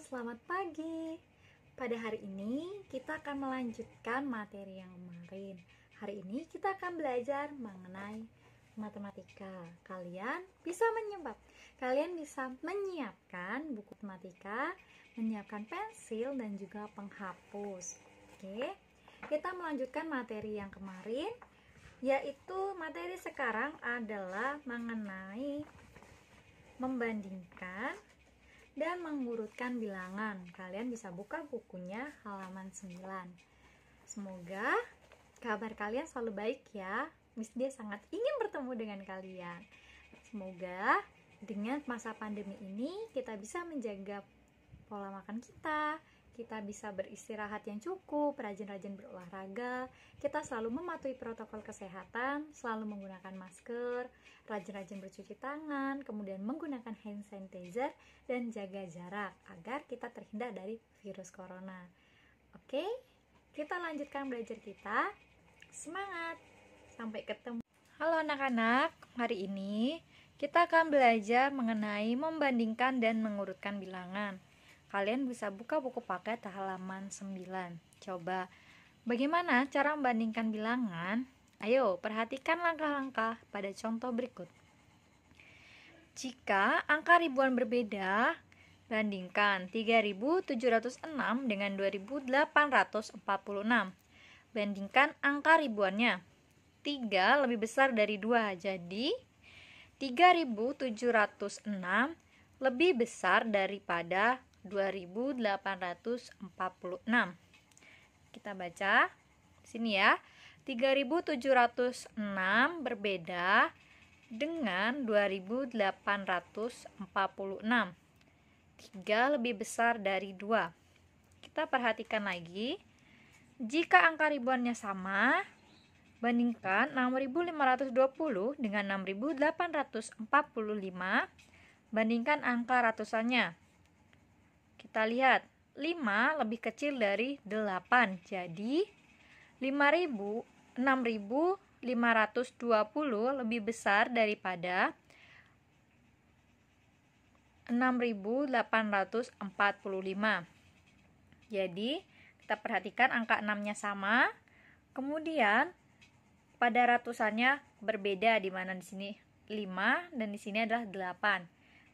selamat pagi. Pada hari ini kita akan melanjutkan materi yang kemarin. Hari ini kita akan belajar mengenai matematika. Kalian bisa menyiapkan buku matematika, menyiapkan pensil dan juga penghapus. Oke. Kita melanjutkan materi yang kemarin, yaitu materi sekarang adalah mengenai membandingkan dan mengurutkan bilangan. Kalian bisa buka bukunya halaman 9. Semoga kabar kalian selalu baik ya. Miss dia sangat ingin bertemu dengan kalian. Semoga dengan masa pandemi ini kita bisa menjaga pola makan kita bisa beristirahat yang cukup, rajin-rajin berolahraga, kita selalu mematuhi protokol kesehatan, selalu menggunakan masker, rajin-rajin bercuci tangan, kemudian menggunakan hand sanitizer, dan jaga jarak agar kita terhindar dari virus corona. Oke, kita lanjutkan belajar kita. Semangat! Sampai ketemu. Halo anak-anak, hari ini kita akan belajar mengenai membandingkan dan mengurutkan bilangan. Kalian bisa buka buku paket halaman 9. Coba, bagaimana cara membandingkan bilangan? Ayo, perhatikan langkah-langkah pada contoh berikut. Jika angka ribuan berbeda, bandingkan 3.706 dengan 2.846. Bandingkan angka ribuannya. 3 lebih besar dari 2, jadi 3.706 lebih besar daripada 2.846. Kita baca sini ya. 3.706 berbeda dengan 2.846. 3 lebih besar dari 2. Kita perhatikan lagi. Jika angka ribuannya sama, bandingkan 6.520 dengan 6.845. Bandingkan angka ratusannya. Kita lihat, 5 lebih kecil dari 8, jadi 6.520 lebih besar daripada 6.845. Jadi, kita perhatikan angka 6-nya sama, kemudian pada ratusannya berbeda, di mana di sini 5 dan di sini adalah 8.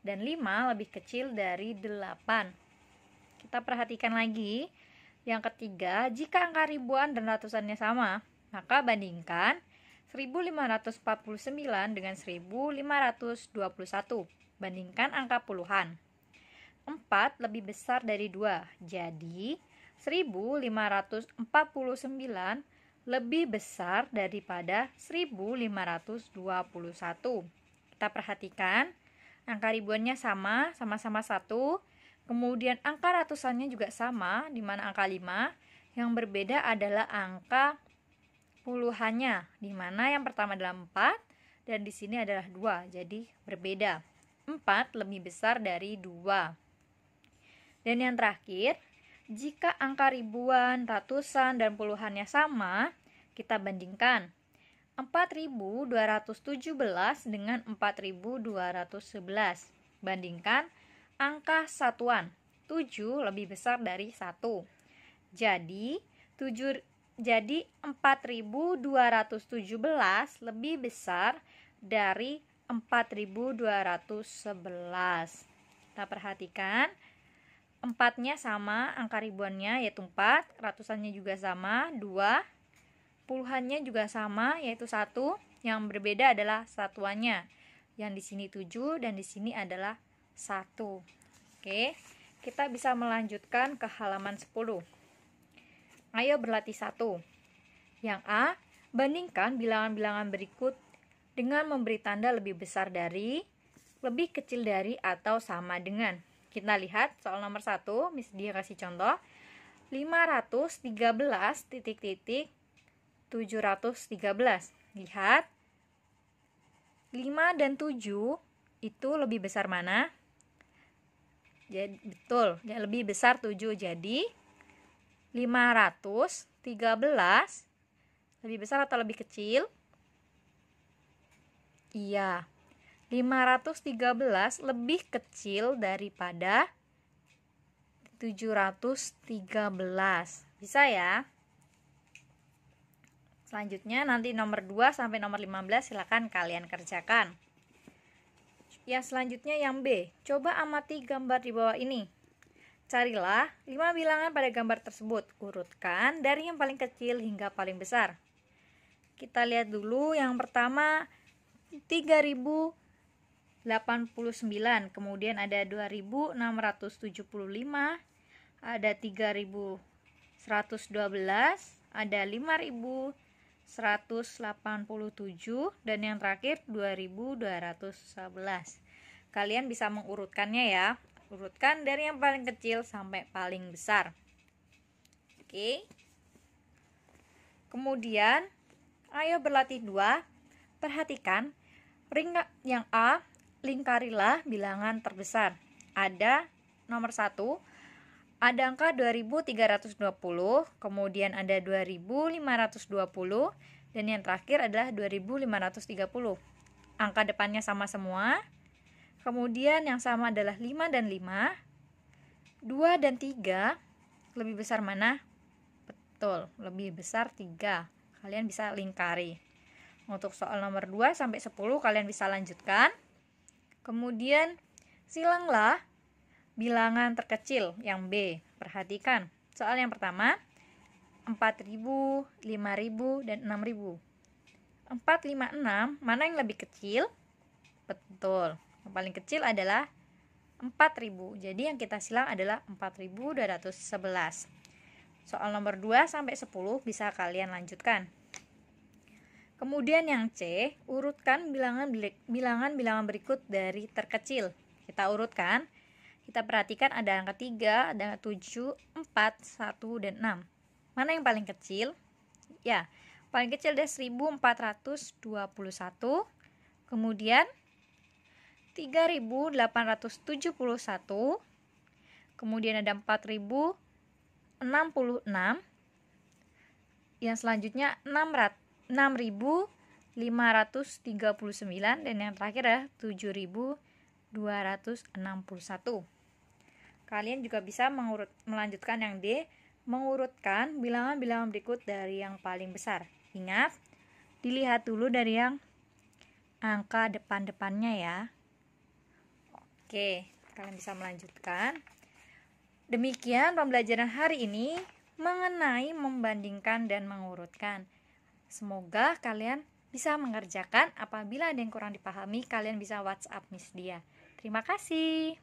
Dan 5 lebih kecil dari 8. Kita perhatikan lagi. Yang ketiga, jika angka ribuan dan ratusannya sama, maka bandingkan 1.549 dengan 1.521. Bandingkan angka puluhan. 4 lebih besar dari 2, jadi 1.549 lebih besar daripada 1.521. Kita perhatikan, angka ribuannya sama-sama 1. Kemudian angka ratusannya juga sama, di mana angka 5. Yang berbeda adalah angka puluhannya, di mana yang pertama adalah 4 dan di sini adalah 2, jadi berbeda. 4 lebih besar dari 2. Dan yang terakhir, jika angka ribuan, ratusan, dan puluhannya sama, kita bandingkan 4.217 dengan 4.211. Bandingkan angka satuan. 7 lebih besar dari 1. Jadi 4.217 lebih besar dari 4.211. Kita perhatikan, 4-nya sama, angka ribuannya yaitu 4, ratusannya juga sama, 2, puluhannya juga sama yaitu 1. Yang berbeda adalah satuannya. Yang di sini 7 dan di sini adalah 1. Oke, kita bisa melanjutkan ke halaman 10. Ayo berlatih 1. Yang A, bandingkan bilangan-bilangan berikut dengan memberi tanda lebih besar dari, lebih kecil dari, atau sama dengan. Kita lihat soal nomor 1, Miss dia kasih contoh. 513 titik-titik 713. Lihat, 5 dan 7 itu lebih besar mana? Jadi, betul, yang lebih besar 7. Jadi 513 lebih besar atau lebih kecil? Iya, 513 lebih kecil daripada 713. Bisa ya? Selanjutnya nanti nomor 2 sampai nomor 15 silakan kalian kerjakan. Yang selanjutnya yang B. Coba amati gambar di bawah ini. Carilah 5 bilangan pada gambar tersebut. Urutkan dari yang paling kecil hingga paling besar. Kita lihat dulu yang pertama 3089, kemudian ada 2675, ada 3112, ada 5187, dan yang terakhir 2211. Kalian bisa mengurutkannya ya. Urutkan dari yang paling kecil sampai paling besar. Oke. Kemudian ayo berlatih 2. Perhatikan yang A, lingkarilah bilangan terbesar. Ada nomor 1, ada angka 2320, kemudian ada 2520, dan yang terakhir adalah 2530. Angka depannya sama semua. Kemudian yang sama adalah 5 dan 5, 2 dan 3. Lebih besar mana? Betul, lebih besar 3. Kalian bisa lingkari. Untuk soal nomor 2 sampai 10 kalian bisa lanjutkan. Kemudian silanglah bilangan terkecil yang B. Perhatikan. Soal yang pertama 4.000, 5.000, dan 6.000. 4, 5, 6 mana yang lebih kecil? Betul. Yang paling kecil adalah 4.000. Jadi yang kita silang adalah 4.211. Soal nomor 2 sampai 10 bisa kalian lanjutkan. Kemudian yang C, urutkan bilangan berikut dari terkecil. Kita urutkan. Kita perhatikan ada angka 3, ada 7, 4, 1, dan 6. Mana yang paling kecil? Ya, paling kecil ada 1421. Kemudian 3871. Kemudian ada 4066. Yang selanjutnya 6.539, dan yang terakhir adalah 7.261. Kalian juga bisa melanjutkan yang D, mengurutkan bilangan-bilangan berikut dari yang paling besar. Ingat, dilihat dulu dari yang angka depan-depannya ya. Oke, kalian bisa melanjutkan. Demikian pembelajaran hari ini mengenai membandingkan dan mengurutkan. Semoga kalian bisa mengerjakan. Apabila ada yang kurang dipahami, kalian bisa WhatsApp Miss Dia. Terima kasih.